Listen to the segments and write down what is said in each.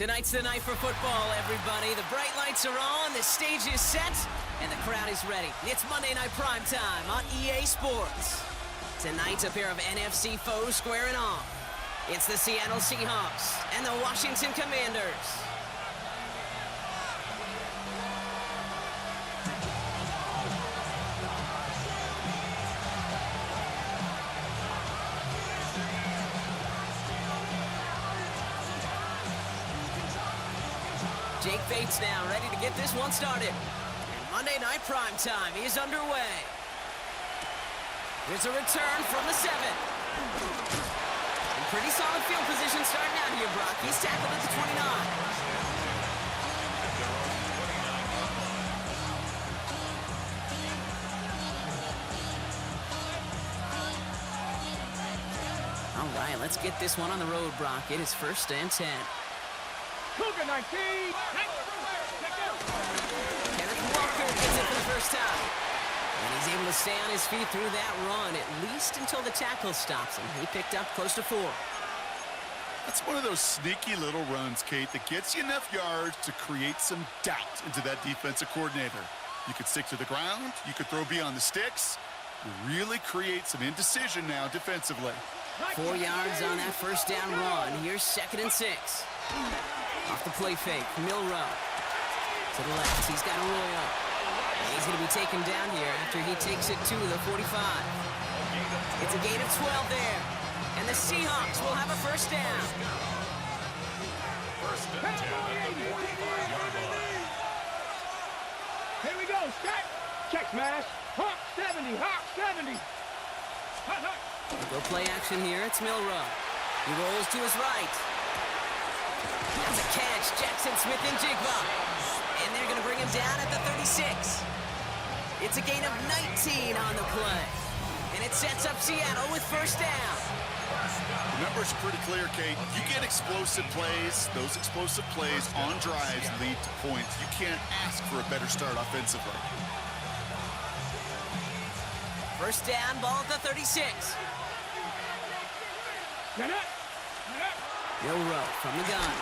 Tonight's the night for football, everybody. The bright lights are on, the stage is set, and the crowd is ready. It's Monday Night Primetime on EA Sports. Tonight, a pair of NFC foes squaring off. It's the Seattle Seahawks and the Washington Commanders. Jake Bates now, ready to get this one started. And Monday Night Primetime is underway. There's a return from the 7. And pretty solid field position starting out here, Brock. He's tackled at the 29. All right, let's get this one on the road, Brock. It is 1st and 10. Cougar 19! Kenneth Walker gets it for the first time. And he's able to stay on his feet through that run, at least until the tackle stops him. He picked up close to 4. That's one of those sneaky little runs, Kate, that gets you enough yards to create some doubt into that defensive coordinator. You could stick to the ground. You could throw beyond the sticks. You really create some indecision now defensively. 4 yards on that first down run. Here's 2nd and 6. Off the play fake, Milrow. To the left, he's got Arroyo. And he's going to be taken down here after he takes it to the 45. It's a gain of 12 there. And the Seahawks will have a first down. First and 10 at the 45-yard line. Here we go, Scott. Check smash. Hawk 70, Hawk 70. Hut, hut. Go play action here, it's Milrow. He rolls to his right. That's a catch, Jackson Smith and Jigba. And they're going to bring him down at the 36. It's a gain of 19 on the play. And it sets up Seattle with first down. The numbers are pretty clear, Kate. You get explosive plays. Those explosive plays on drives lead to points. You can't ask for a better start offensively. First down, ball at the 36. Milrow from the gun.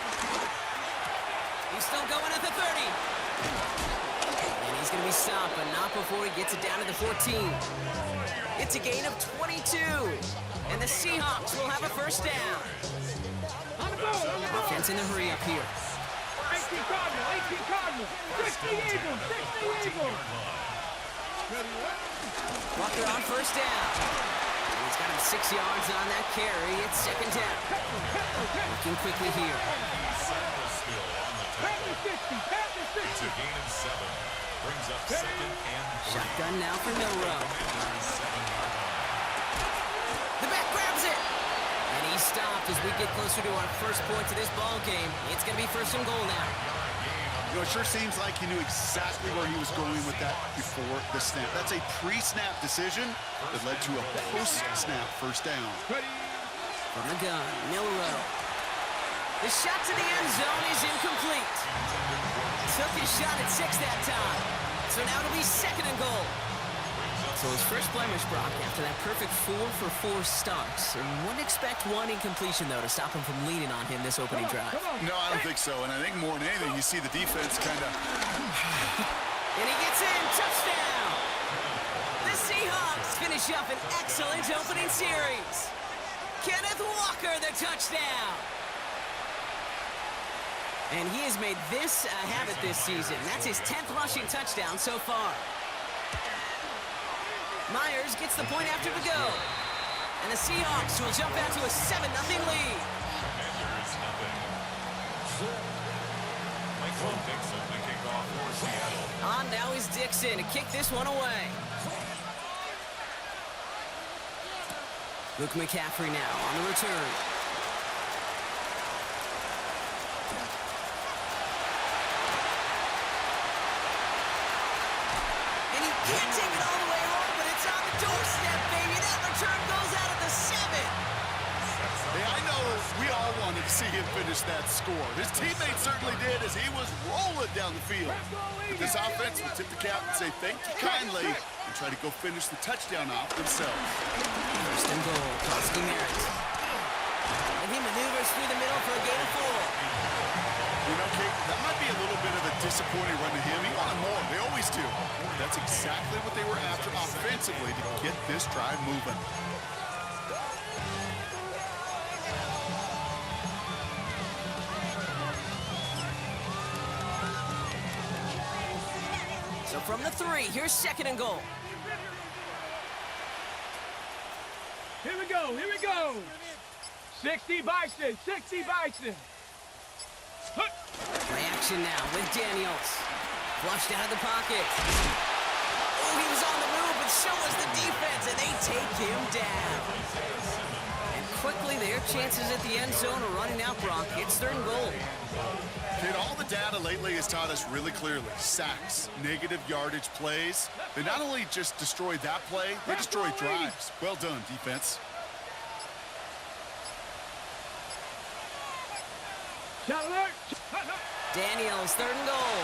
He's still going at the 30. And he's going to be stopped, but not before he gets it down to the 14. It's a gain of 22. And the Seahawks will have a first down. Offense in the hurry up here. 18 Cardinal, 60 Eagles, 60 Eagles. Walker on first down. And he's got him 6 yards on that carry. It's 2nd down. Looking quickly here. It's a gain of 7. Brings up 2nd and 3. Shotgun now for Milrow. The back grabs it. And he's stopped as we get closer to our first point to this ball game. It's going to be 1st and goal now. You know, it sure seems like he knew exactly where he was going with that before the snap. That's a pre-snap decision that led to a post-snap first down. From the gun, Milrow. The shot to the end zone is incomplete. Took his shot at 6 that time. So now it'll be 2nd and goal. So his first blemish, Brock, after that perfect 4-for-4 starts. And wouldn't expect one incompletion, though, to stop him from leaning on him this opening drive. No, I don't think so. And I think more than anything, you see the defense kind of... And he gets in. Touchdown! The Seahawks finish up an excellent opening series. Kenneth Walker, the touchdown. And he has made this a habit this season. That's his 10th rushing touchdown so far. Myers gets the point after the go. And the Seahawks will jump out to a 7-0 lead. On now is Dixon to kick this one away. Luke McCaffrey now on the return. And he can't take it all the way home, but it's on the doorstep, baby. That return goes out at the 7. Hey, I know we all wanted to see him finish that score. His teammates certainly did as he was rolling down the field. But this offense would tip the cap and say thank you kindly and try to go finish the touchdown off themselves. First and goal, Koski Merritt. And he maneuvers through the middle for a gain of 4. You know, Kate, that might be a little bit of a disappointing run to him. He wanted more. They always do. That's exactly what they were after offensively to get this drive moving. So from the 3, here's 2nd and goal. Here we go, here we go. 60 Bison, 60 Bison. Play action now with Daniels. Flushed out of the pocket. Oh, he was on the move, but so was the defense, and they take him down. And quickly, their chances at the end zone are running out, Brock. It's 3rd and goal. Kid, all the data lately has taught us really clearly. Sacks, negative yardage plays. They not only just destroyed that play, they destroyed drives. Well done, defense. Shot alert. Daniels, 3rd and goal.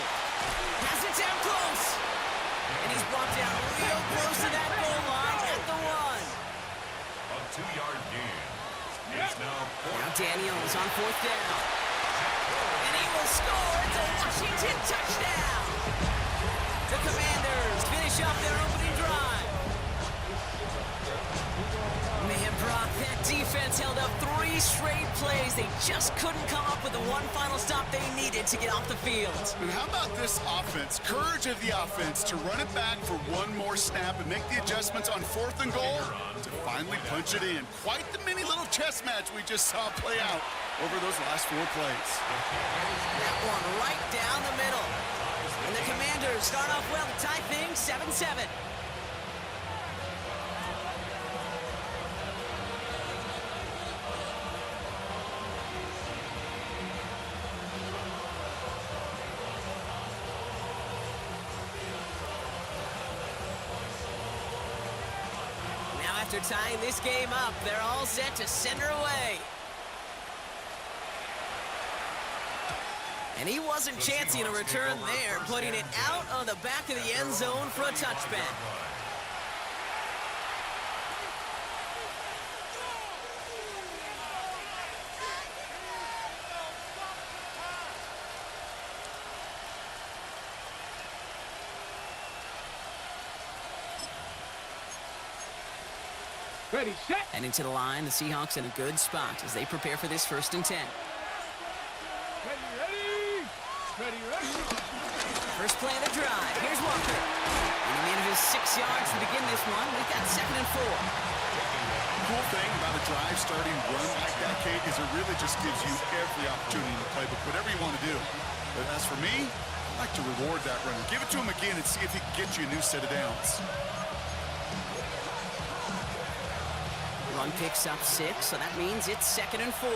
Has it down close. And he's brought down real close to that goal line at the 1. A 2-yard gain. It's now Now Daniels on 4th down. And he will score. It's a Washington touchdown. The Commanders finish off their opening drive. Man, Brock, that defense held up 3 straight plays. They just couldn't come up with the one final stop they needed to get off the field. And how about this offense? Courage of the offense to run it back for one more snap and make the adjustments on 4th and goal to finally punch it in. Quite the mini little chess match we just saw play out over those last 4 plays. That one right down the middle. And the Commanders start off well to tie things 7-7. After tying this game up, they're all set to send her away. And he wasn't chancing a return there, putting it out on the back of the end zone for a touchback. Ready, set. And into the line, the Seahawks in a good spot as they prepare for this 1st and 10. Ready, ready. Ready, ready. First play of the drive. Here's Walker. And he manages 6 yards to begin this one. We've got 2nd and 4. The cool thing about a drive starting run like that, Kate, is it really just gives you every opportunity in the playbook, whatever you want to do. But as for me, I like to reward that runner. Give it to him again and see if he can get you a new set of downs. Run picks up 6, so that means it's 2nd and 4.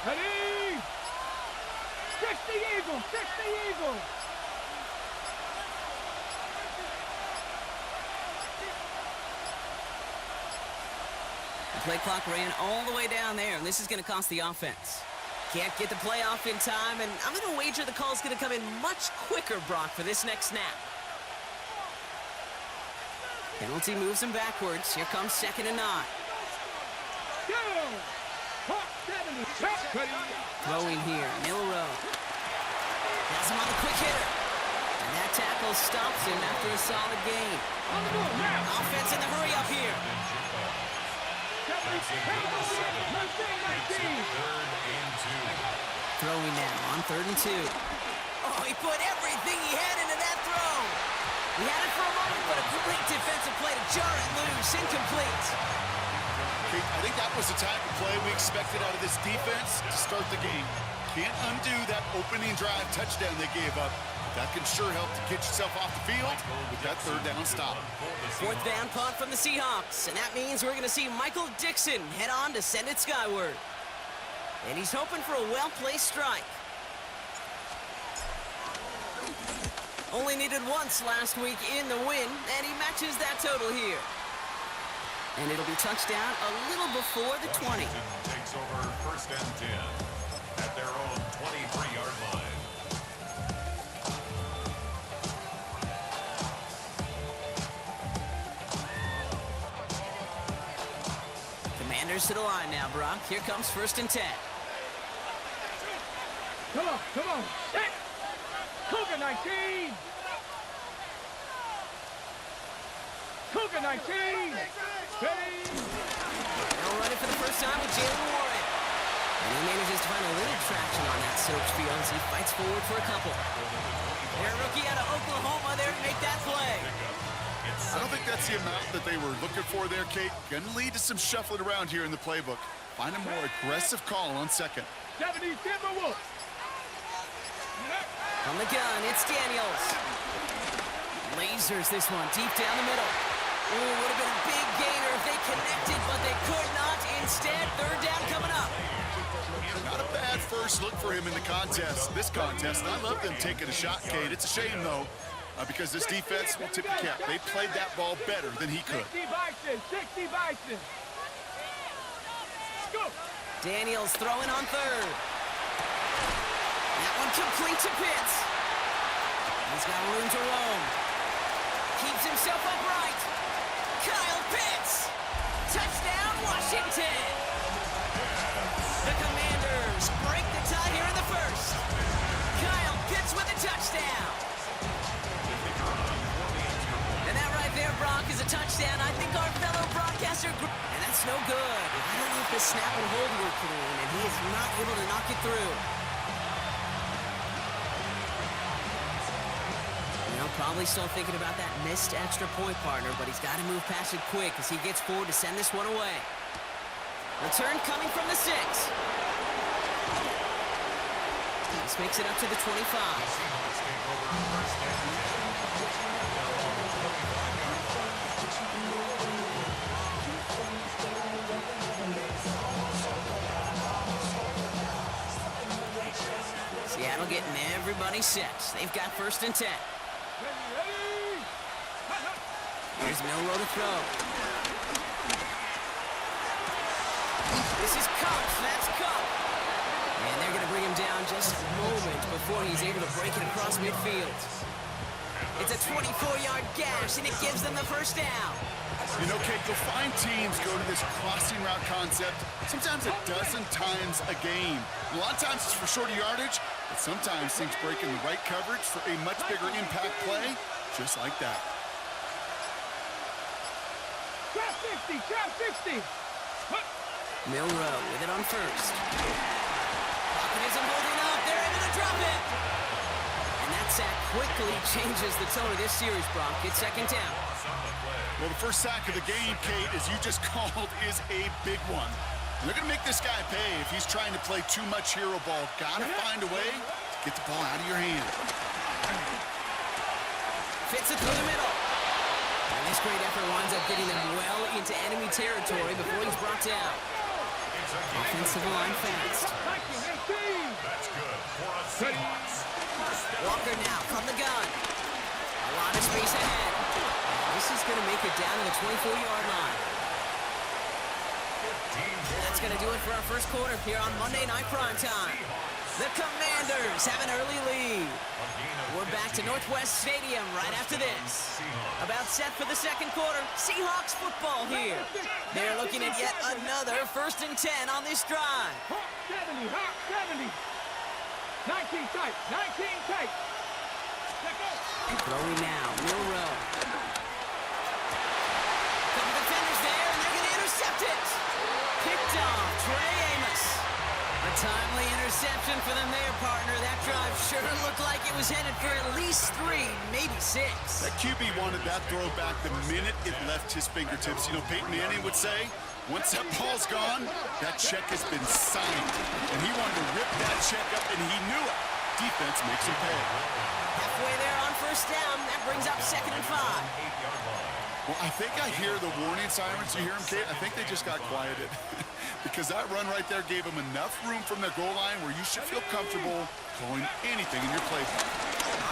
Ready. 60 Eagles, 60 Eagles. The play clock ran all the way down there, and this is going to cost the offense. Can't get the play off in time, and I'm going to wager the call's going to come in much quicker, Brock, for this next snap. Penalty moves him backwards. Here comes 2nd and 9. Go. Hawk 70. Ready. Throwing here, Milrow. Has him on the quick hitter. And that tackle stops him after a solid gain. On the move now. Offense in the hurry up here. 19. Throwing now on 3rd and 2. Oh, he put everything he had into that throw. He had it for a moment, but a great defensive play to jar it loose. Incomplete. Kate, I think that was the type of play we expected out of this defense to start the game. Can't undo that opening drive touchdown they gave up. But that can sure help to get yourself off the field with that 3rd down stop. 4th down punt from the Seahawks, and that means we're going to see Michael Dixon head on to send it skyward. And he's hoping for a well-placed strike. Only needed once last week in the win, and he matches that total here. And it'll be touchdown a little before the 20. Washington takes over 1st and 10 at their own 23-yard line. Commanders to the line now, Brock. Here comes 1st and 10. Come on. Set. Cougar 19. Cougar 19. Ready. Now running for the first time with Jalen Warren. And he manages to find a little traction on that search field as he fights forward for a couple. Their rookie out of Oklahoma there to make that play. I don't think that's the amount that they were looking for there, Kate. Gonna lead to some shuffling around here in the playbook. Find a more aggressive call on second. 70 Timberwolves. From the gun, it's Daniels. Lasers this one deep down the middle. Ooh, would have been a big gainer if they connected, but they could not. Instead, third down coming up. Not a bad first look for him in the contest, this contest. And I love them taking a shot, Kate. It's a shame, though, because this defense will tip the cap. They played that ball better than he could. 60 Bison. Go. Daniels throwing on third. That one complete to Pitts. He's got room to roam. Keeps himself upright. Kyle Pitts. Touchdown, Washington. The Commanders break the tie here in the first. Kyle Pitts with a touchdown. And that right there, Brock, is a touchdown. I think our fellow broadcaster... And that's no good. I don't know if the snap and hold were clean, and he is not able to knock it through. You know, probably still thinking about that missed extra point, partner, but he's got to move past it quick as he gets forward to send this one away. Return coming from the 6. This makes it up to the 25. Seattle getting everybody set. They've got first and 10. Here's Milroe to throw. This is Cup. That's Cup. And they're going to bring him down just a moment before he's able to break it across midfield. It's a 24-yard gash, and it gives them the first down. You know, Kate, you'll find teams go to this crossing route concept sometimes a dozen times a game. A lot of times it's for shorter yardage, but sometimes things break in the right coverage for a much bigger impact play, just like that. Trap 60. Milroe with it on first. Pocket isn't holding up. They're able to drop it. And that sack quickly changes the tone of this series, Brock. It's second down. Well, the first sack of the game, Kate, as you just called, is a big one. And they're going to make this guy pay if he's trying to play too much hero ball. Got to find a way to get the ball out of your hand. Fits it through the middle. And this great effort winds up getting them well into enemy territory before he's brought down. Offensive line fast. That's good for a Seahawks. Walker now from the gun. A lot of space ahead. This is going to make it down to the 24-yard line. That's going to do it for our first quarter here on Monday Night Primetime. The Commanders have an early lead. We're back to Northwest Stadium right after this. About set for the second quarter. Seahawks football here. They're looking at yet another first and 10 on this drive. Hawk 70. 19 tight. Throwing now, Milroe. Couple defenders there, and they're going to intercept it. Picked off, Trey Amos. A timely interception for them there, partner. That drive sure looked like it was headed for at least 3, maybe 6. That QB wanted that throw back the minute it left his fingertips. You know, Peyton Manning would say, once that ball's gone, that check has been signed. And he wanted to rip that check up, and he knew it. Defense makes him pay. Halfway there on first down. That brings up second and 5. Well, I think I hear the warning sirens. You hear them, Kate? I think they just got quieted. Because that run right there gave them enough room from their goal line where you should feel comfortable calling anything in your playbook.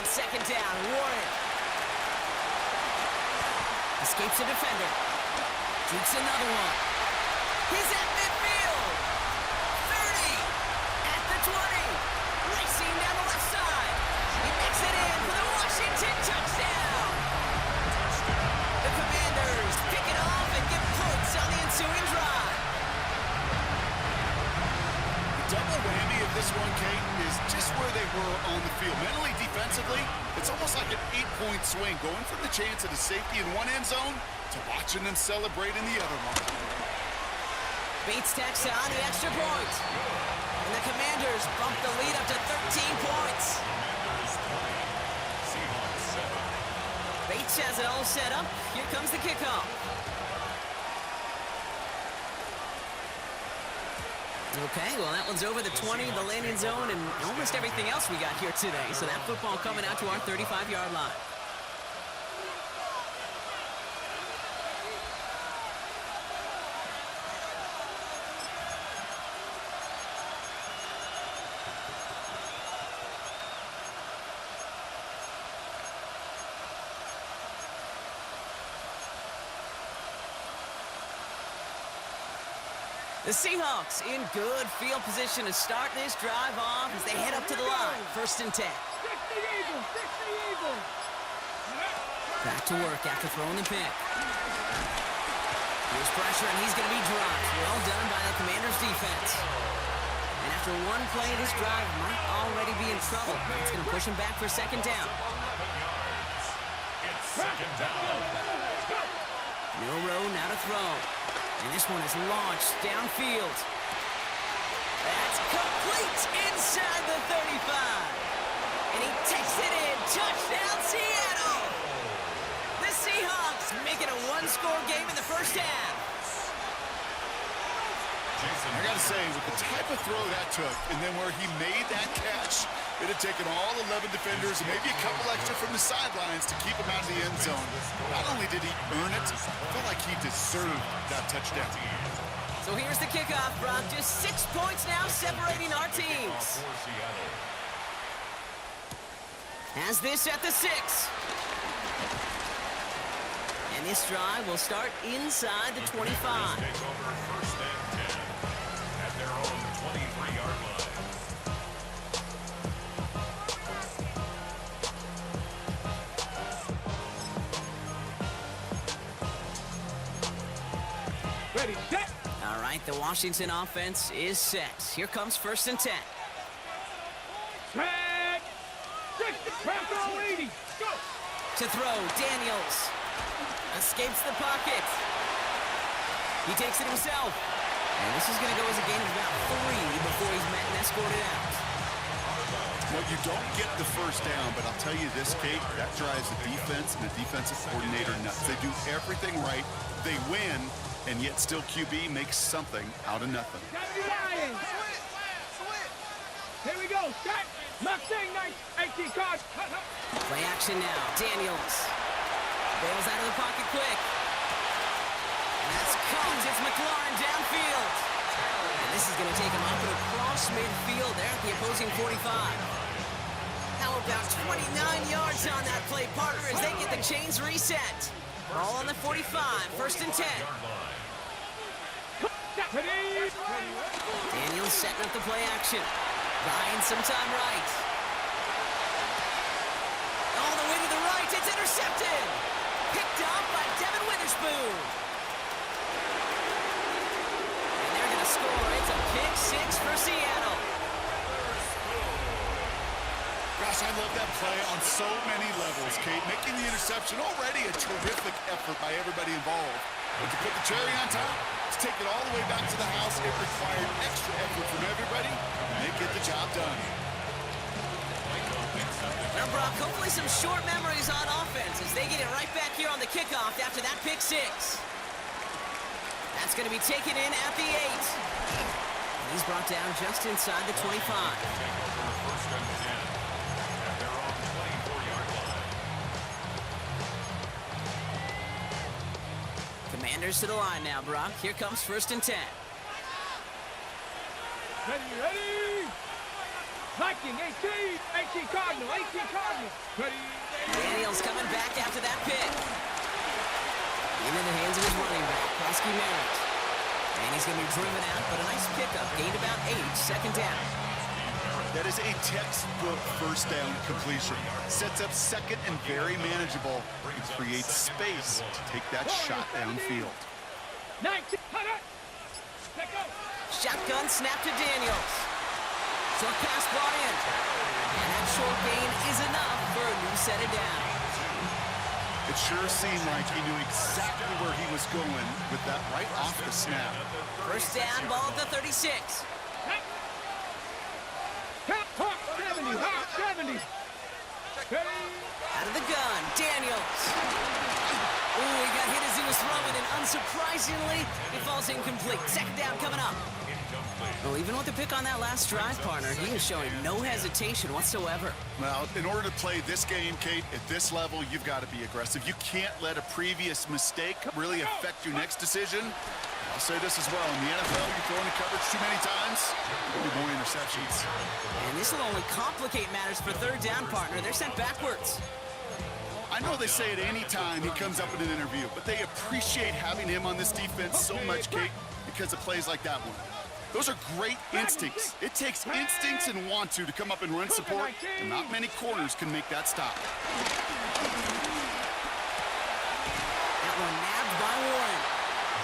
On second down, Warren. Escapes a defender. Shoots another one. He's at midfield. 30. At the 20. Racing down the left side. He makes it in for the Washington touchdown. The Commanders pick it off and get points on the ensuing drive. Double whammy of this point, Kate, is just where they were on the field. Mentally, defensively, it's almost like an 8-point swing, going from the chance at a safety in one end zone to watching them celebrate in the other one. Bates tacks on the extra point. And the Commanders bump the lead up to 13 points. Bates has it all set up. Here comes the kickoff. Okay, well, that one's over the 20, the landing zone, and almost everything else we got here today. So that football coming out to our 35-yard line. The Seahawks in good field position to start this drive off as they head up to the line. 1st and 10. Back to work after throwing the pick. Here's pressure, and he's going to be dropped. Well done by the Commanders' defense. And after one play, this drive might already be in trouble. It's going to push him back for 2nd down. It's 2nd down. Milrow now to throw. And this one is launched downfield. That's complete inside the 35. And he takes it in. Touchdown, Seattle. The Seahawks make it a one-score game in the 1st half. I got to say, with the type of throw that took, and then where he made that catch, it had taken all 11 defenders and maybe a couple extra from the sidelines to keep him out of the end zone. Not only did he earn it, I felt like he deserved that touchdown. So here's the kickoff, Brock. Just 6 points now separating our teams. Has this at the 6. And this drive will start inside the 25. Take over 1st and 10 at their own 23-yard line. Ready, set. All right, the Washington offense is set. Here comes 1st and 10. Set. 60. Crack all 80. Go. To throw, Daniels. Escapes the pocket. He takes it himself. And this is going to go as a gain of about 3 before he's met and escorted out. Well, you don't get the 1st down, but I'll tell you this, Kate, that drives the defense and the defensive coordinator nuts. They do everything right. They win, and yet still QB makes something out of nothing. Lions. Here we go. Scott. Mustang nice. 18 cards. Play action now. Daniels. Bails out of the pocket quick. And that's Combs. It's McLaurin downfield. And this is going to take him up and across midfield there at the opposing 45. How about 29 yards on that play, partner, as they get the chains reset. Ball on the 45. 1st and 10. Daniels setting up the play action. Buying some time right. All the way to the right. It's intercepted. Picked up by Devin Witherspoon. And they're going to score. It's a pick 6 for Seattle. Gosh, I love that play on so many levels, Kate. Making the interception already a terrific effort by everybody involved. But to put the cherry on top, to take it all the way back to the house, it required extra effort from everybody, and they get the job done. Now, Brock, hopefully some short memories on offense as they get it right back here on the kickoff after that pick 6. That's going to be taken in at the 8. And he's brought down just inside the 25. Take over 1st and 10 at their own 24-yard line. Commanders to the line now, Brock. Here comes 1st and 10. Ready. Viking, 18 Cardinal, 18 Cardinal. Ready. Daniels coming back after that pick. Into the hands of his running back, Prosky Merritt. And he's going to be driven out, but a nice pickup. Gained about 8, 2nd down. That is a textbook 1st down completion. Sets up 2nd and very manageable and creates space to take that shot downfield. 19. Shotgun snap to Daniels. Short pass brought in. And that short gain is enough for a new set of downs. It sure seemed like he knew exactly where he was going with that right off the snap. First down, ball at the 36. Hawk 70, Hawk 70. Out of the gun, Daniels. Ooh, he got hit as he was throwing, and unsurprisingly, it falls incomplete. Second down coming up. Well, even with the pick on that last drive, partner, he is showing no hesitation whatsoever. Well, in order to play this game, Kate, at this level, you've got to be aggressive. You can't let a previous mistake really affect your next decision. I'll say this as well. In the NFL, you throw into coverage too many times, there'll be more interceptions. And this will only complicate matters for third down, partner. They're sent backwards. I know they say it any time he comes up in an interview, but they appreciate having him on this defense so much, Kate, because of plays like that one. Those are great instincts. It takes instincts and want to come up and run support, and not many corners can make that stop. That one nabbed by Warren.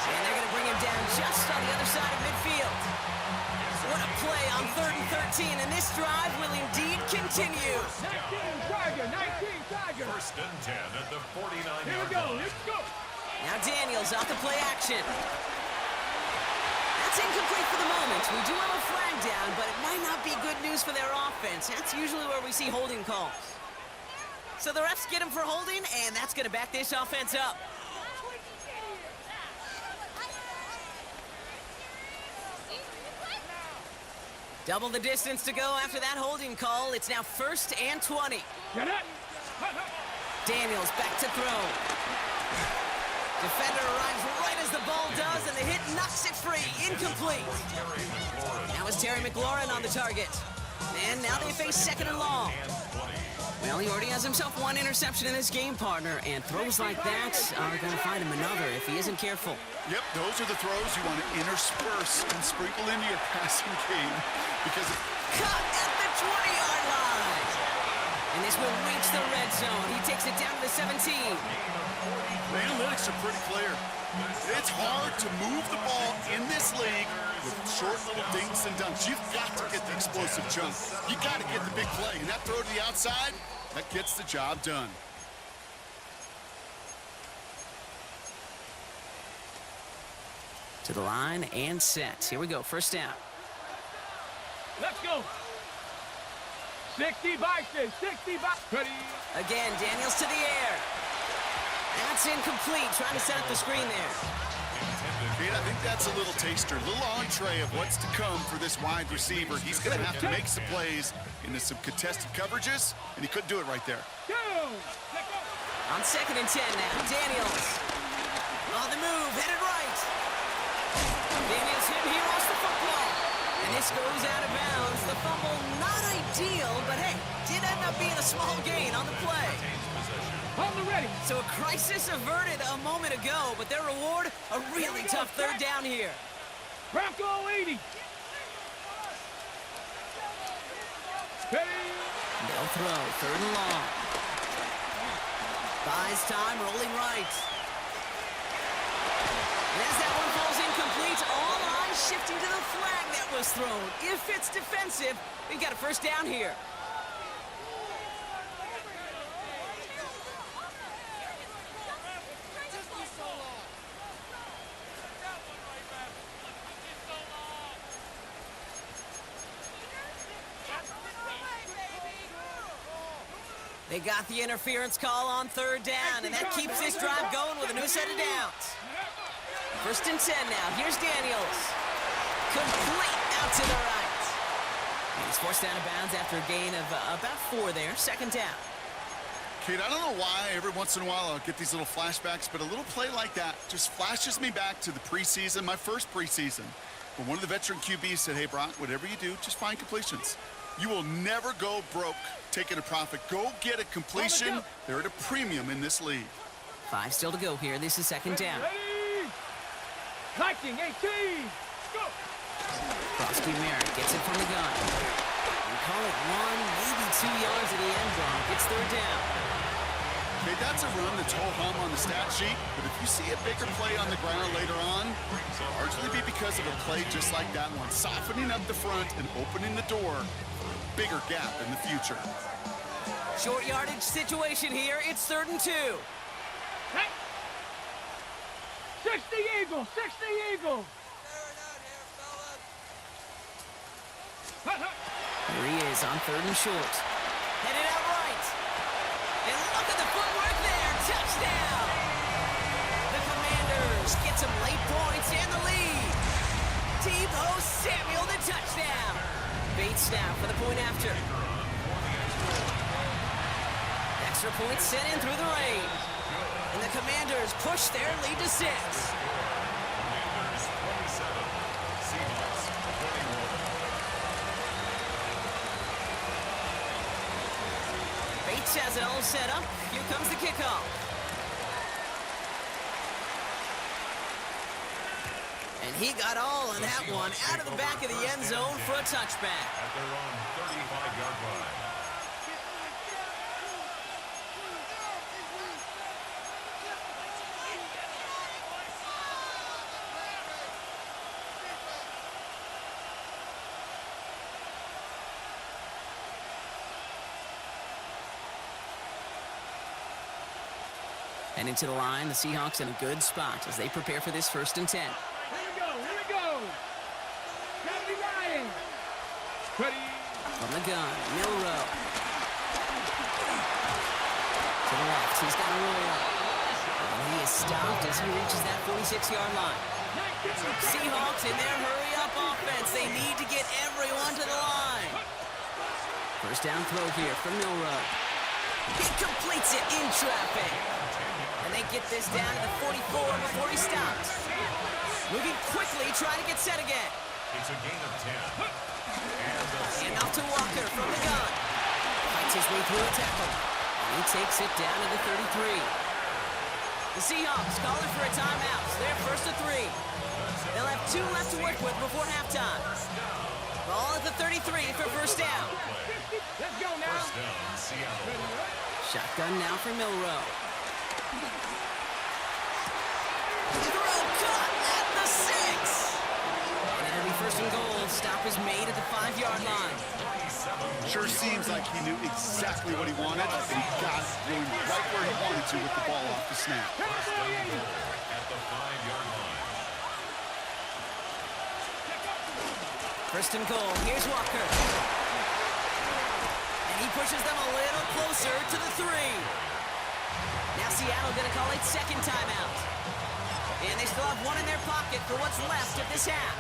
And they're going to bring him down just on the other side of midfield. What a play on 3rd and 13, and this drive will indeed continue. 19 Tiger, 19 Tiger. First and 10 at the 49-yard Here we go, line. let's go. Now Daniels off the play action. That's incomplete for the moment. We do have a flag down, but it might not be good news for their offense. That's usually where we see holding calls. So the refs get him for holding, and that's going to back this offense up. Double the distance to go after that holding call. It's now 1st and 20. Get it. Daniels back to throw. Defender arrives right as the ball does, and the hit knocks it free. Incomplete. Now it's Terry McLaurin on the target. And now they face 2nd and long. Well, he already has himself one interception in this game, partner, and throws like that are going to find him another if he isn't careful. Yep, those are the throws you want to intersperse and sprinkle into your passing game because Cut at the 20-yard line. And this will reach the red zone. He takes it down to the 17. the analytics are pretty clear. It's hard to move the ball in this league with short little dinks and dunks. You've got to get the explosive jump. You got to get the big play. And that throw to the outside, that gets the job done. To the line and set. Here we go, first down. Let's go. 60 Bison, 60 Bison. Ready. Again, Daniels to the air. That's incomplete. Trying to set up the screen there. Kate, I think that's a little taster, a little entree of what's to come for this wide receiver. He's going to have to make some plays into some contested coverages, and he couldn't do it right there. Go. Let's go. On 2nd and 10 now, Daniels. On the move, headed right. Daniels hit, he lost the football. And this goes out of bounds. The fumble, not ideal, but hey, did end up being a small gain on the play. Hold the ready. So a crisis averted a moment ago, but their reward, a really tough third down here. Bronco 80. Ready. They'll throw, 3rd and long. Buys time, rolling right. And as that one falls incomplete, all eyes shifting to the flag that was thrown. If it's defensive, we've got a first down here. They got the interference call on 3rd down, and that keeps this drive going with a new set of downs. 1st and 10 now. Here's Daniels. Complete out to the right. He's forced out of bounds after a gain of about 4 there. 2nd down. Kate, I don't know why every once in a while I'll get these little flashbacks, but a little play like that just flashes me back to the preseason, my first preseason, when one of the veteran QBs said, hey, Brock, whatever you do, just find completions. You will never go broke taking a profit. Go get a completion. They're at a premium in this league. 5 still to go here. This is 2nd down. Ready. Lightning 18. Go. Frosty Merritt gets it from the gun. We call it 1, maybe 2 yards at the end block. It's 3rd down. Okay, that's a run that's ho-hum on the stat sheet, but if you see a bigger play on the ground later on, it'll largely be because of a play just like that one, softening up the front and opening the door bigger gap in the future. Short yardage situation here. It's 3rd and 2. Hey. 60 Eagle, 60 Eagle. Here he is on 3rd and short. Headed out right. And look at the footwork there. Touchdown. The Commanders get some late points and the lead. Deebo Samuel, the touchdown. Bates now for the point after. Extra point sent in through the rain. And the Commanders push their lead to 6. Commanders 27, Seahawks 21. Bates has it all set up. Here comes the kickoff. And he got all of that one out of the back of the end zone for a touchback. At their own 35-yard line. And into the line, the Seahawks in a good spot as they prepare for this 1st and 10. Here we go. 79. Ready. From the gun, Milrow. To the left, he's got a roll. And he is stopped as he reaches that 46-yard line. Seahawks in their hurry-up offense. They need to get everyone to the line. 1st down throw here from Milrow. He completes it in traffic. And they get this down to the 44 before he stops. Moving quickly, trying to get set again. It's a gain of 10. And off to Walker from the gun. Fights his way through a tackle. And he takes it down to the 33. The Seahawks calling for a timeout. So they're 1st and 3. They'll have 2 left to work with before halftime. Ball at the 33 for 1st down. Let's go now. First down, Seattle. Shotgun now for Milrow. Throw caught at the 6. And it'll be 1st and goal. Stop is made at the 5-yard line. Sure seems like he knew exactly what he wanted, and he got it really right where he wanted to with the ball off the snap. First down goal at the 5-yard line. 1st and goal. Here's Walker. And he pushes them a little closer to the 3. Now Seattle going to call a 2nd timeout. And they still have 1 in their pocket for what's left of this half.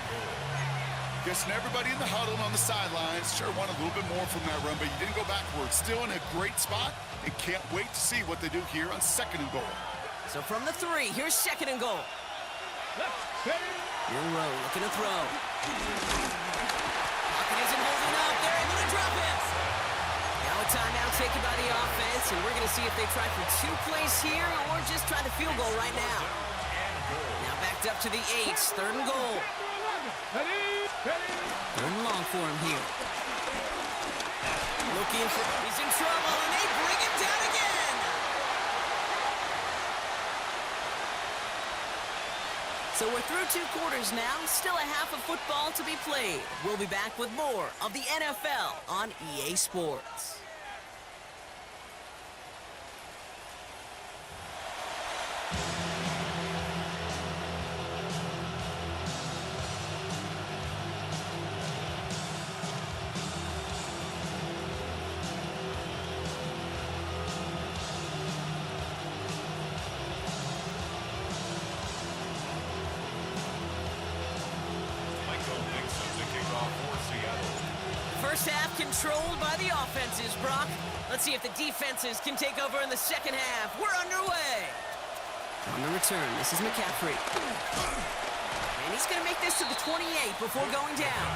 Guessing everybody in the huddle and on the sidelines sure wanted a little bit more from that run, but you didn't go backwards. Still in a great spot, and can't wait to see what they do here on 2nd and goal. So from the 3, here's 2nd and goal. Milrow looking to throw. Pocket isn't holding up. They're able to drop it. Now a timeout taken by the offense, and we're going to see if they try for 2 plays here or just try the field goal right now. Now backed up to the 8, 3rd and goal. 3rd and long for him here. Looking for, he's in trouble, and they bring him down again. So we're through 2 quarters now, still a half of football to be played. We'll be back with more of the NFL on EA Sports. First half controlled by the offenses, Brock. Let's see if the defenses can take over in the 2nd half. We're underway. On the return, this is McCaffrey. And he's going to make this to the 28 before going down.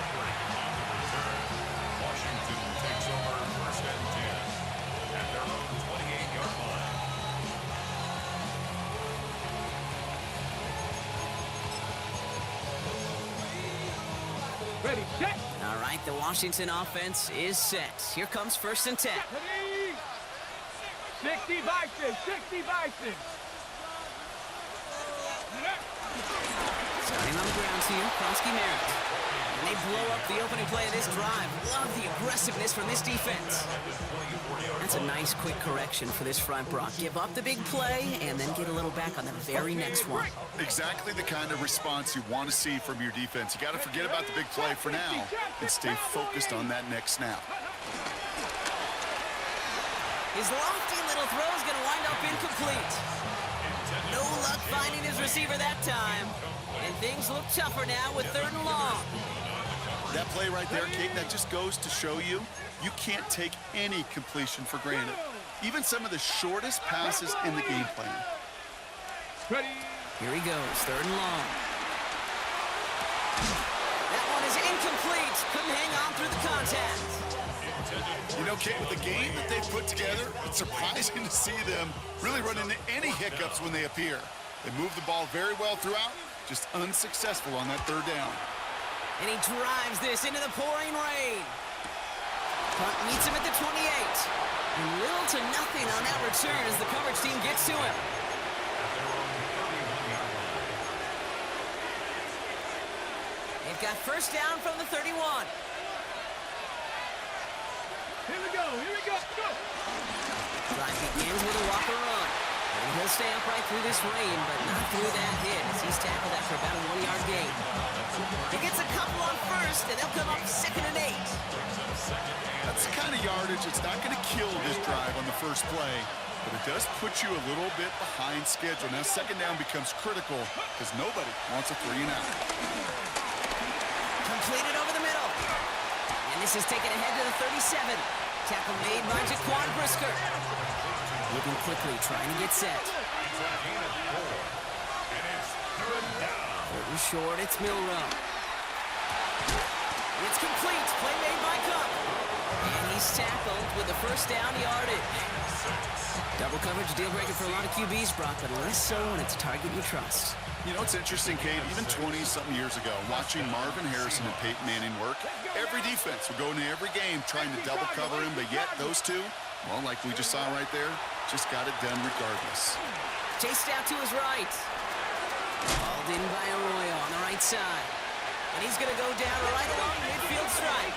Washington takes over 1st and 10 at their own 28-yard line. Ready, set. All right, the Washington offense is set. Here comes 1st and 10. 60 by 6, 60 by 6. Starting on the ground here, Kronsky Merritt. And they blow up the opening play of this drive. Love the aggressiveness from this defense. That's a nice quick correction for this front, Brock. Give up the big play and then get a little back on the very next one. Exactly the kind of response you want to see from your defense. You got to forget about the big play for now and stay focused on that next snap. His lofty little throw is going to wind up incomplete. No luck finding his receiver that time. And things look tougher now with 3rd and long. That play right there, Kate, that just goes to show you can't take any completion for granted. Even some of the shortest passes in the game plan. Ready? Here he goes, 3rd and long. That one is incomplete. Couldn't hang on through the contact. You know, Kate, with the game that they've put together, it's surprising to see them really run into any hiccups when they appear. They move the ball very well throughout, just unsuccessful on that 3rd down. And he drives this into the pouring rain. Punt meets him at the 28. And little to nothing on that return as the coverage team gets to him. They've got 1st down from the 31. Here we go, here we go, go! Drive begins with a Walker run. And he'll stay upright through this rain, but not through that hit as he's tackled after about a 1-yard gain. He gets a couple on 1st, and they'll come up 2nd and 8. That's the kind of yardage that's not going to kill this drive on the first play, but it does put you a little bit behind schedule. Now 2nd down becomes critical because nobody wants a 3 and out. Completed over the middle. And this is taken ahead to the 37. Tackle made by Jaquan Brisker. Moving quickly, trying to get set. 3rd and short, it's Milrow. It's complete. Play made by Cup. And he's tackled with the 1st down yardage. Double coverage, deal breaker for a lot of QBs, Brock, but less so when it's a target you trust. You know, it's interesting, Kate, even 20-something years ago, watching Marvin Harrison and Peyton Manning work, every defense would go into every game trying to double cover him, but yet those two, well, like we just saw right there, just got it done regardless. Chased out to his right. Hauled in by Arroyo on the right side. And he's going to go down right along midfield stripe.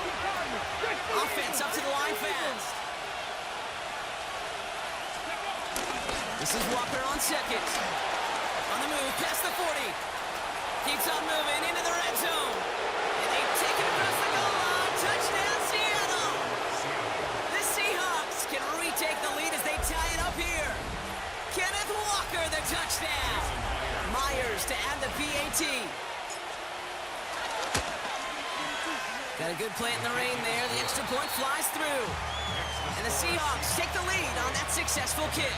Offense up to the line fast. This is Walker on 2nd. On the move, past the 40. Keeps on moving into the red zone. And they take it across the goal line. Touchdown, Seattle. The Seahawks can retake the lead as they tie it up here. Kenneth Walker, the touchdown. Myers to add the PAT. Got a good play in the rain there. The extra point flies through. And the Seahawks take the lead on that successful kick.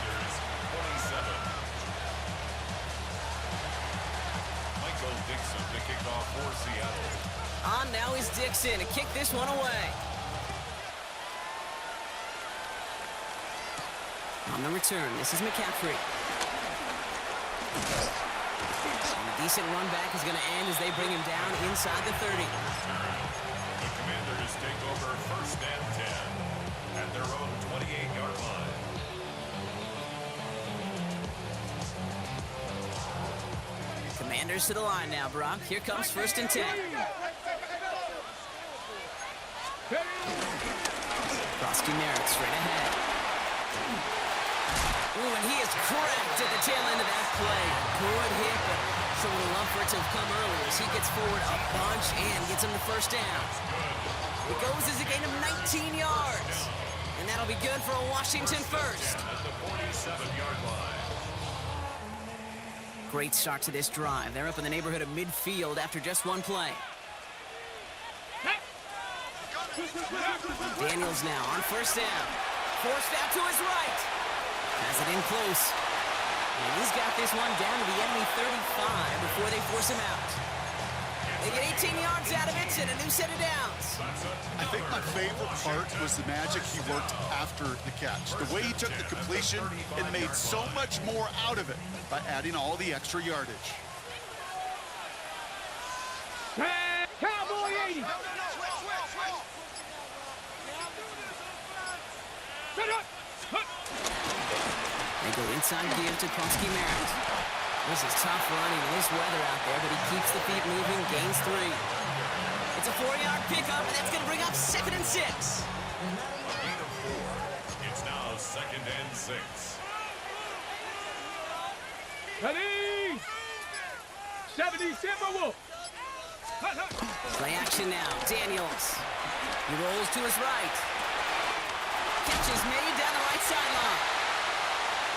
Dixon to kick off for Seattle. On now is Dixon to kick this one away. On the return, this is McCaffrey. And a decent run back is going to end as they bring him down inside the 30. The Commanders take over 1st and 10 at their own 28-yard line. Commanders to the line now, Brock. Here comes 1st and 10. Krosky Merritt straight ahead. Ooh, and he is cracked at the tail end of that play. Good hit, but so we'll love for it to have come earlier as he gets forward a bunch and gets him the 1st down. It goes as a gain of 19 yards. And that'll be good for a Washington 1st. At the 47-yard line. Great start to this drive. They're up in the neighborhood of midfield after just one play. Daniels now on 1st down. Forced out to his right. Has it in close. And he's got this one down to the enemy 35 before they force him out. They get 18 yards out of it and a new set of downs. I think my favorite part was the magic he worked after the catch. The way he took the completion and made so much more out of it by adding all the extra yardage. Cowboy 80! They go inside give to Krosky Merritt. This is tough running in this weather out there, but he keeps the feet moving, gains 3. It's a 4-yard pickup, and that's going to bring up 2nd and 6. A gain of 4. It's now 2nd and 6. Ready? 70 Timberwolves. Play action now. Daniels. He rolls to his right. Catch is made down the right sideline.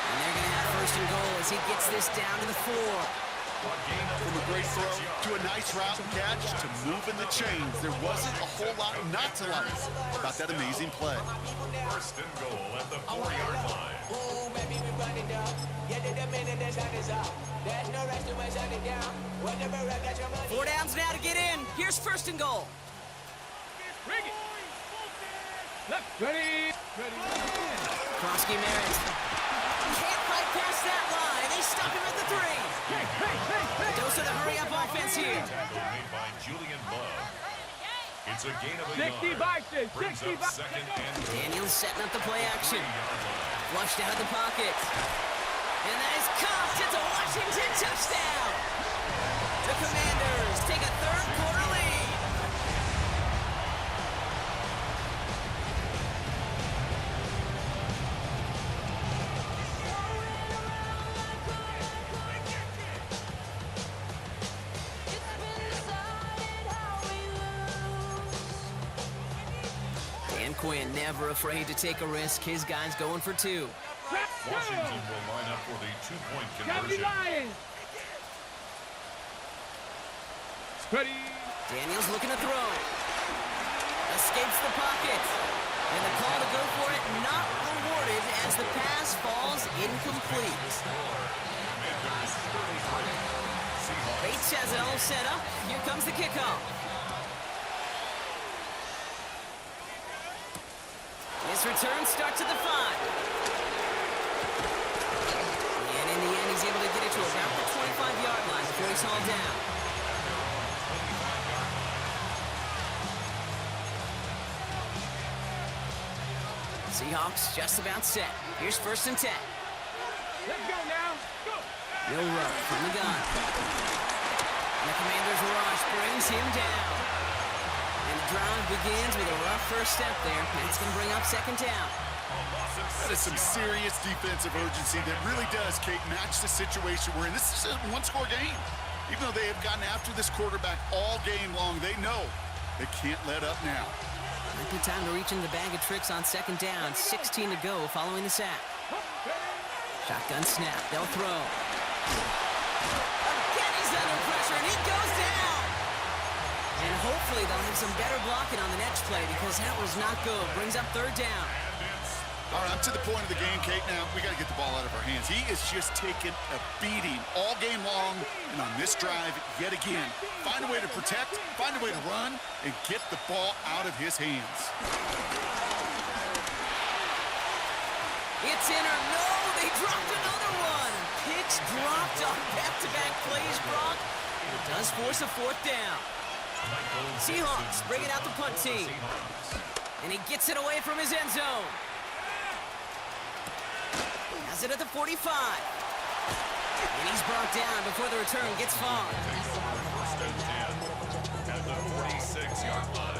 And they're going to have 1st and goal as he gets this down to the 4. From a great throw to a nice route and catch to moving the chains. There wasn't a whole lot not to like about that amazing play. 1st and goal at the 4-yard line. 4 downs now to get in. Here's 1st and goal. Bring it. Left. Ready. Krosky Merritt. Can't fight past that line. They stop him at the 3. Hey. Dose of the hurry-up offense here. Tackle made by Julian Love. It's a gain of a 60 yard. Bison. Brings 60 up Bison. 2nd and goal. Daniels setting up the play action. 3-yard line. Flushed out of the pocket. And that is caught. It's a Washington touchdown. The Commanders take a 3rd quarter lead. Dan Quinn never afraid to take a risk. His guy's going for 2. Washington will line up for the 2-point County conversion. Lions. Ready. Daniels looking to throw. Escapes the pocket. And the call to go for it not rewarded as the pass falls incomplete. Commanders 33. Seahawks. Bates has it all set up. Here comes the kickoff. His return starts at the 5. And in the end, he's able to get it to about the 25-yard line before he's hauled down. Seahawks just about set. Here's 1st and 10. Let's go now. Go. Milrow from the gun. And the Commanders' rush brings him down. And the drive begins with a rough first step there. That's going to bring up 2nd down. That is some serious defensive urgency that really does, Kate, match the situation we're in. This is a one-score game. Even though they have gotten after this quarterback all game long, they know they can't let up now. Might be time to reach into the bag of tricks on 2nd down. 16 to go following the sack. Shotgun snap. They'll throw. Again, he's under pressure, and he goes down. And hopefully they'll have some better blocking on the next play because that was not good. Brings up 3rd down. All right, I'm to the point of the game, Kate. Now, we got to get the ball out of our hands. He is just taking a beating all game long, and on this drive, yet again, find a way to protect, find a way to run, and get the ball out of his hands. It's in or no, they dropped another one. Picks dropped on back-to-back plays, Brock. It does force a 4th down. Seahawks bring it out the punt team. And he gets it away from his end zone. Has it at the 45. And he's brought down before the return gets far. 1st and 10 at the 46-yard line.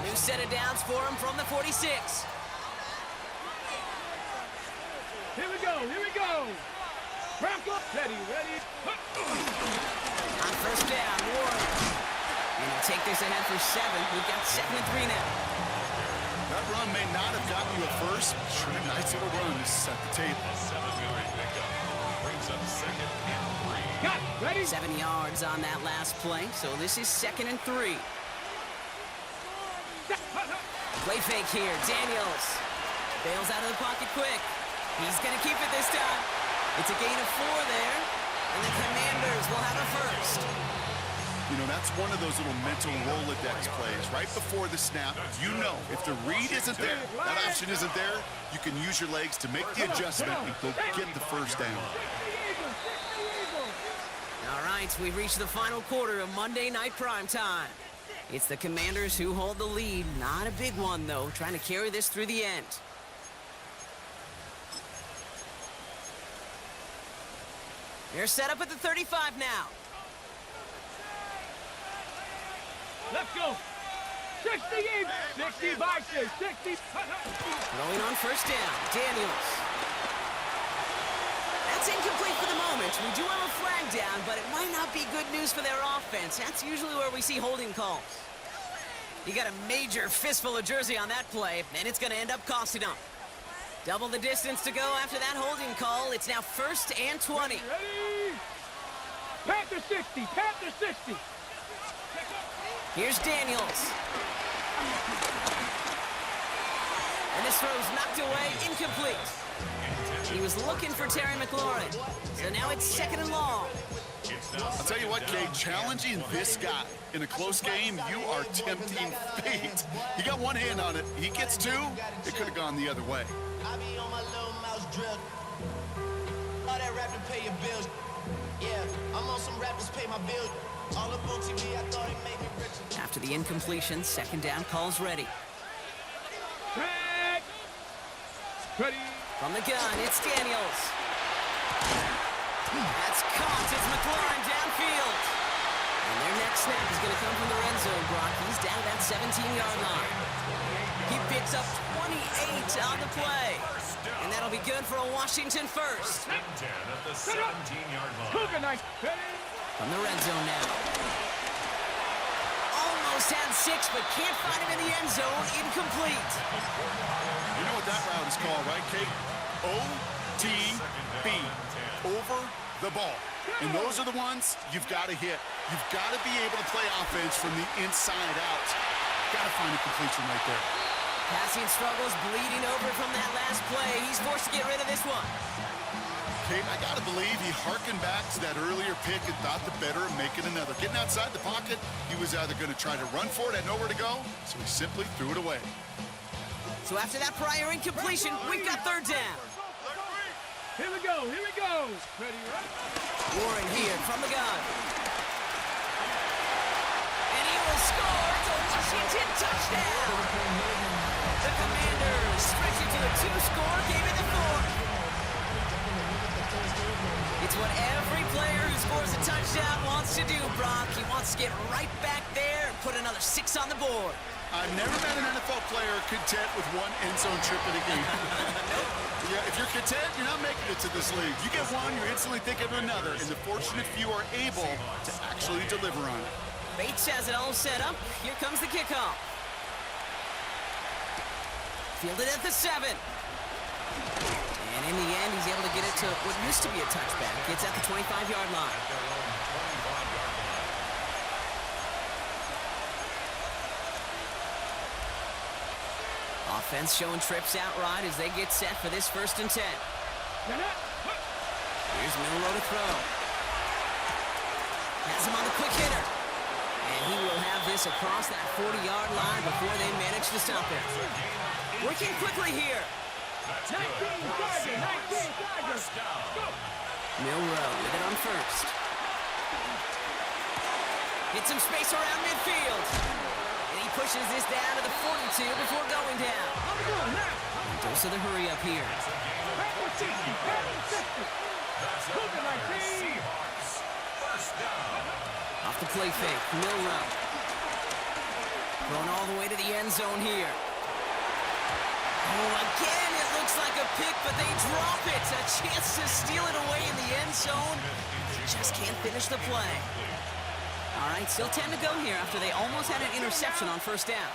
New set of downs for him from the 46. Here we go. Bronco. Ready. On 1st down, Ward. And he'll take this ahead for 7. We've got 2nd and 3 now. That run may not have gotten you a first, but sure a nice little run to set the table. A 7-yard pickup brings up 2nd and 3. Got it. Ready. 7 yards on that last play, so this is 2nd and 3. Play fake here, Daniels. Bails out of the pocket quick. He's gonna keep it this time. It's a gain of 4 there, and the Commanders will have a first. You know, that's one of those little mental Rolodex plays. Right before the snap, you know if the read isn't there, that option isn't there, you can use your legs to make the adjustment and go get the 1st down. All right, we've reached the final quarter of Monday Night Primetime. It's the Commanders who hold the lead. Not a big one, though, trying to carry this through the end. They're set up at the 35 now. Let's go. 60 in. 60 by 60. Throwing on first down. Daniels. That's incomplete for the moment. We do have a flag down, but it might not be good news for their offense. That's usually where we see holding calls. He got a major fistful of jersey on that play, and it's going to end up costing him. Double the distance to go after that holding call. It's now 1st and 20. Ready? Panther 60. Panther 60. Here's Daniels. And this throw's knocked away, incomplete. He was looking for Terry McLaurin. So now it's 2nd and long. I'll tell you what, Kate, challenging this guy in a close game, you are tempting fate. He got one hand on it. He gets two. It could have gone the other way. I be on my little mouse drill. All that rap to pay your bills. Yeah, I'm on some rappers pay my bills. All the books TV, I thought it made me richer. After the incompletion, 2nd down calls ready. Track. Ready. From the gun, it's Daniels. That's caught. It's McLaurin downfield. And their next snap is going to come from the red zone, Brock. He's down at that 17-yard line. He picks up 28 on the play. And that'll be good for a Washington first. 10 at the 17-yard line. Cougar night. Ready. From the red zone now. Almost had 6, but can't find him in the end zone. Incomplete. You know what that route is called, right, Kate? OTB. Over the ball. And those are the ones you've got to hit. You've got to be able to play offense from the inside out. Got to find a completion right there. Passing struggles, bleeding over from that last play. He's forced to get rid of this one. Kate, I got to believe he harkened back to that earlier pick and thought the better of making another. Getting outside the pocket, he was either going to try to run for it, had nowhere to go, so he simply threw it away. So after that prior incompletion, we've got 3rd down. Here we go. Here we go. Ready, right? Warren here from the gun. And he will score. It's a Washington touchdown. The Commanders stretch it to a 2-score, gave it the 4. It's what every player who scores a touchdown wants to do, Brock. He wants to get right back there and put another 6 on the board. I've never met an NFL player content with one end zone trip in a game. Yeah, if you're content, you're not making it to this league. You get one, you're instantly thinking of another, and the fortunate few are able to actually deliver on it. Bates has it all set up. Here comes the kickoff. Fielded at the 7. And in the end, he's able to get it to what used to be a touchback. It's at the 25-yard line. Offense showing trips outright as they get set for this 1st and 10. Here's Milrow to throw. Has him on the quick hitter. And he will have this across that 40-yard line before they manage to stop him. Working quickly here. 19 Tigers. Go. Milrow with it on first. Hits some space around midfield. And he pushes this down to the 42 before going down. Dose of the hurry up here. Off the play fake, Milrow. Going all the way to the end zone here. Oh, again, it looks like a pick, but they drop it. A chance to steal it away in the end zone. Just can't finish the play. All right, still 10 to go here after they almost had an interception on 1st down.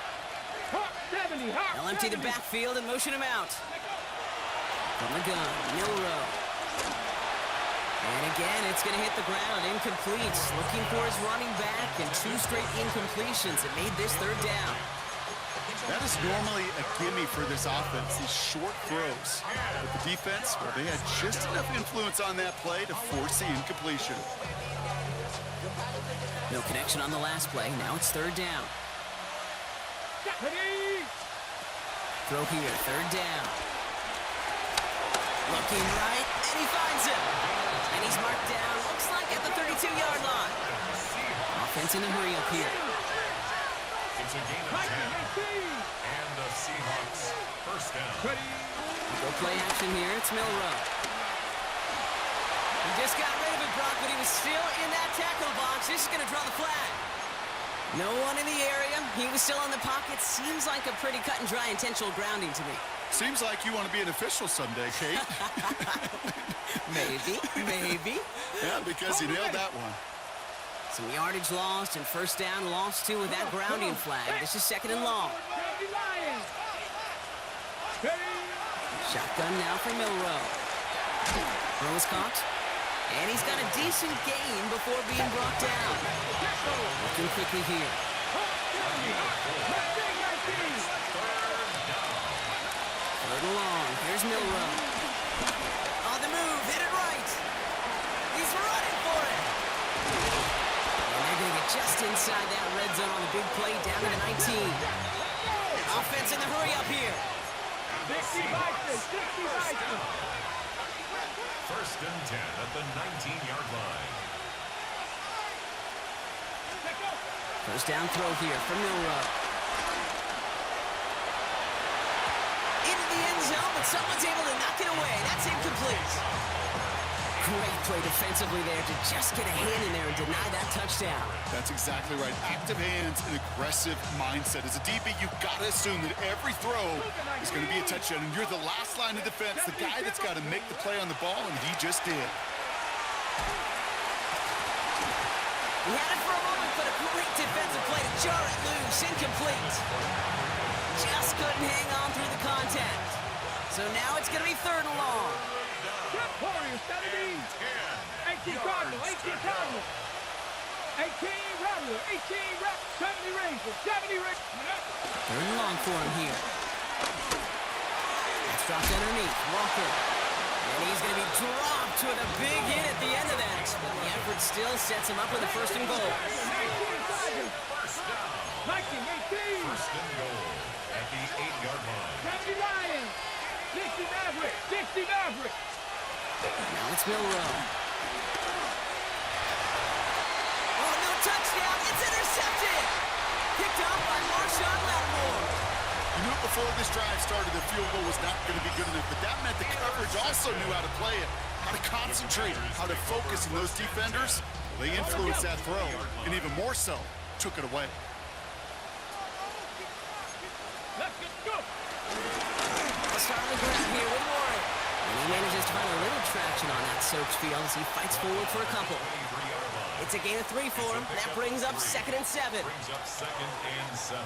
They'll empty the backfield and motion him out. From the gun, Milrow. And again, it's going to hit the ground, incomplete. Looking for his running back, and 2 straight incompletions that made this 3rd down. That is normally a gimme for this offense, these short throws. But the defense, well, they had just enough influence on that play to force the incompletion. No connection on the last play. Now it's 3rd down. Throw here, 3rd down. Looking right, and he finds him. And he's marked down, looks like at the 32-yard line. Offense in the hurry up here. It's a gain of 10. And the Seahawks first down. Go play action here. It's Milrow. just got rid of it, Brock, but he was still in that tackle box. This is going to draw the flag. No one in the area. He was still in the pocket. Seems like a pretty cut and dry intentional grounding to me. Seems like you want to be an official someday, Kate. Maybe. Yeah, because you nailed that one. Some yardage lost and first down lost too with that grounding flag. This is second and long. Shotgun now for Milrow. Throw is caught. And he's got a decent gain before being brought down. Looking quickly here. Third and long. Here's Milrow. On the move. Hit it right. He's running for it. And they're going to get just inside that red zone on the big play down to the 19. Offense in the hurry up here. 60 First and 10 at the 19-yard line. First down throw here for Milrow. Into the end zone, but someone's able to knock it away. That's incomplete. Great play defensively there to just get a hand in there and deny that touchdown. That's exactly right. Active hands and aggressive mindset. As a DB, you've got to assume that every throw is going to be a touchdown, and you're the last line of defense, the guy that's got to make the play on the ball, and he just did. He had it for a moment, but a great defensive play to jar it loose. Incomplete. Just couldn't hang on through the contact. So now it's going to be third and long. Warriors, 17. 18 Cardinal, 18 Cardinal. 18 Rattler, 18 Rattler, 70 Rangers, 70 Rangers. Third and long for him here. That's dropped underneath. Walker. And he's going to be dropped with a big hit at the end of that. But the effort still sets him up with a first and goal. 19 18. First and goal at the 8-yard line. 70 Lions, 60 Maverick, 60 Maverick. Now it's Milrow. Oh, no touchdown. It's intercepted. Picked up by Marshawn Lattimore. You knew before this drive started the field goal was not going to be good enough, but that meant the coverage also knew how to play it, how to concentrate, how to focus, and those defenders, they influenced that throw, and even more so, took it away. Let's go. Let's start with Grant here with Warren. And he manages to find a little traction on that soaked field as he fights forward for a couple. It's a gain of 3 for him. That brings up second and 7. Brings up second and 7.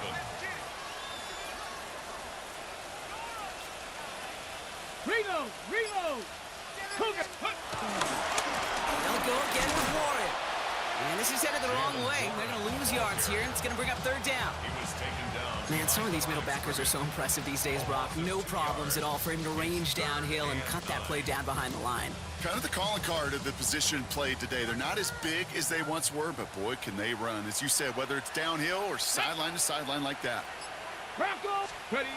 Reload. Cougar. They'll go again with Warren. And this is headed the wrong way. They're going to lose yards here. It's going to bring up third down. He was taken down. Man, some of these middle backers are so impressive these days, Brock. No problems at all for him to range downhill and cut that play down behind the line. Kind of the calling card of the position played today. They're not as big as they once were, but boy, can they run. As you said, whether it's downhill or sideline to sideline like that. Bronco. Ready.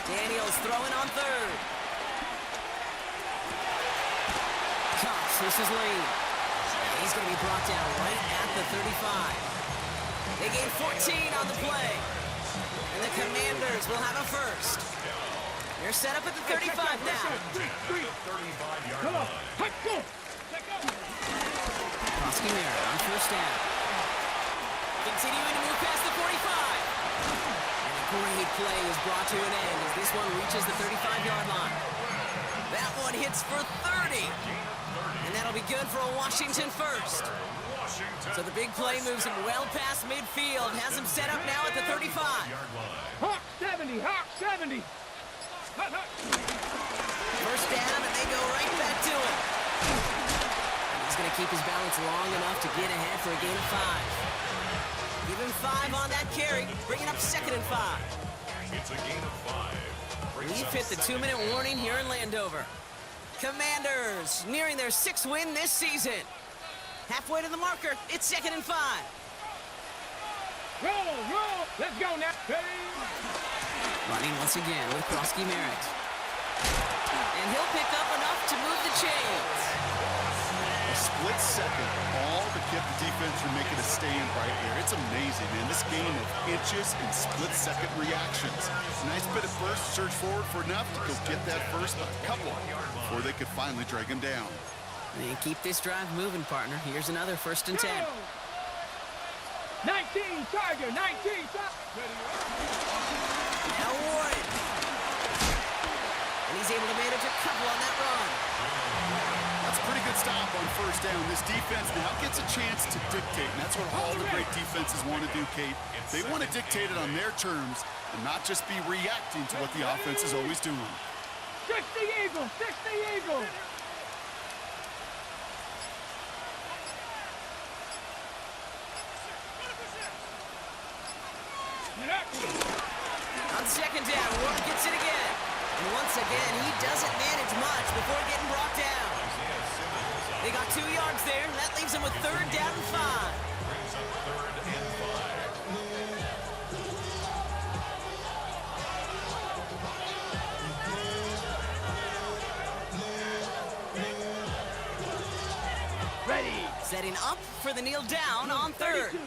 Daniels throwing on third. Cox, this is Lane. He's going to be brought down right at the 35. They gain 14 on the play. And the Commanders will have a first. They're set up at the 35 now. 35-yard Come on. line. Let's go. Let's go. Krosky on first down. Continuing to move past the 45. And a great play is brought to an end as this one reaches the 35-yard line. That one hits for 30. And that'll be good for a Washington first. So the big play moves him well past midfield. Has him set up now at the 35. Hawk 70. Hawk 70. First down, and they go right back to it. He's going to keep his balance long enough to get ahead for a gain of 5. Give him 5 on that carry, bringing up second and 5. It's a gain of 5. We've hit the 2-minute warning here in Landover. Commanders nearing their 6th win this season. Halfway to the marker, it's second and 5. Roll. Let's go now. Ready. Running once again with Krosky Merritt. And he'll pick up enough to move the chains. A split second, all but kept the defense from making a stand right there. It's amazing, man. This game of inches and split-second reactions. Nice bit of burst, surge forward for enough to go get that first, but a couple before they could finally drag him down. And keep this drive moving, partner. Here's another 1st and 10. 19, Tiger, 19, Tiger. Now Warren. And he's able to manage a couple on that run. That's a pretty good stop on 1st down. This defense now gets a chance to dictate, and that's what all the great defenses want to do, Kate. They want to dictate it on their terms and not just be reacting to what the offense is always doing. 60 Eagles, 60 Eagles. On 2nd down, Warren gets it again. And once again, he doesn't manage much before getting brought down. They got 2 yards there. That leaves them with 3rd down and 5. Brings up 3rd and 5. Ready. Setting up for the kneel down on 3rd.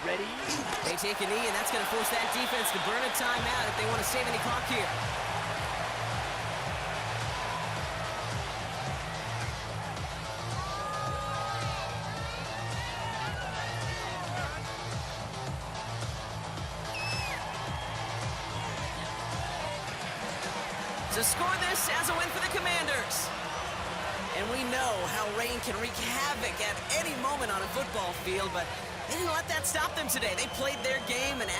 Ready. They take a knee, and that's going to force that defense to burn a timeout if they want to save any clock here. To score this as a win for the Commanders. And we know how rain can wreak havoc at any moment on a football field, but they didn't let that stop them today. They played their game, and as